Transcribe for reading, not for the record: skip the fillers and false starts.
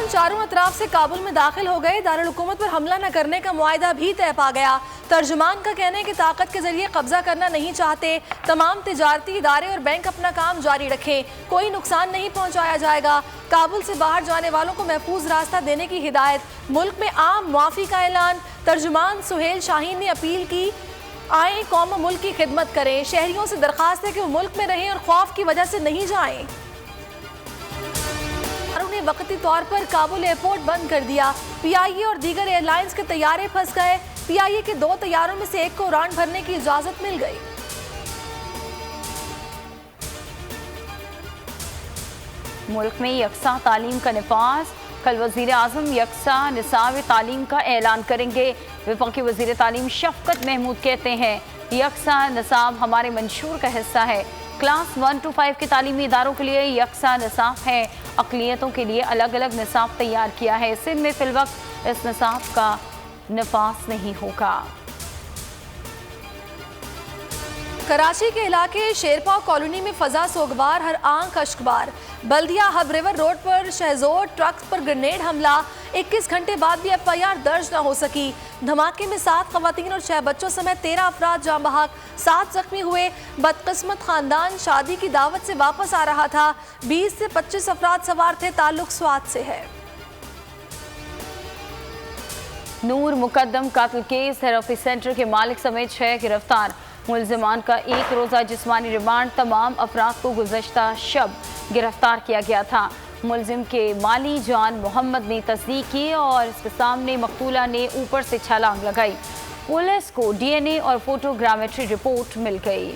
चारों अतराफ से काबुल में दाखिल हो गए। दारुल हुकूमत पर हमला न करने का मुआहिदा भी तय पा गया। तर्जुमान का कहना है कि ताकत के जरिए कब्जा करना नहीं चाहते। तमाम तिजारती इदारे और बैंक अपना काम जारी रखें, कोई नुकसान नहीं पहुंचाया जाएगा। काबुल से बाहर जाने वालों को महफूज रास्ता देने की हिदायत। मुल्क में आम मुआफ़ी का ऐलान। तर्जुमान सुहेल शाहीन ने अपील की, आए कौम मुल्क की खिदमत करें। शहरियों से दरख्वास्त है कि वो मुल्क में रहें और खौफ की वजह से नहीं जाएं। ने वक्ती तौर पर काबुल एयरपोर्ट बंद कर दिया। पीआईए और दीगर एयरलाइंस के तैयारे फंस गए। पीआईए के 2 तैयारों में से एक को उड़ान भरने की इजाजत मिल गई। मुल्क में यकसा तालीम का नफाज। कल वज़ीर आज़म यकसा निसाब तालीम का ऐलान करेंगे। वफाकी वज़ीर तालीम शफकत महमूद कहते हैं, यकसा निसाब हमारे मंशूर का हिस्सा है। क्लास 1 to 5 के तालीमी इदारों के लिए यकसा निसाब है। अक़लियतों के लिए अलग अलग निसाब तैयार किया है। सिंध में फिलवक्त इस निसाब का नफाज नहीं होगा। कराची के इलाके शेरपाव कॉलोनी में फजा सोगवार, हर आंख अश्कबार। बल्दिया हब रिवर रोड पर शहजोर ट्रक पर ग्रेनेड हमला। 21 घंटे बाद भी FIR दर्ज न हो सकी। धमाके में 7 खवातीन और 6 बच्चों समेत 13 अफराद जाँ बहक, 7 जख्मी हुए। बदकिस्मत खानदान शादी की दावत से वापस आ रहा था। 20 से 25 अफराद सवार थे। ताल्लुक स्वात से है। नूर मुकद्दम कातिल केस थेरेपी सेंटर के मालिक समेत 6 गिरफ्तार। मुलजिमान का 1 रोज़ा जिस्मानी रिमांड। तमाम अफराद को गुज़श्ता शब गिरफ्तार किया गया था। मुलजिम के माली जान मोहम्मद ने तस्दीक की और इसके सामने मकतूला ने ऊपर से छलांग लगाई। पुलिस को DNA और फोटोग्रामेट्री रिपोर्ट मिल गई।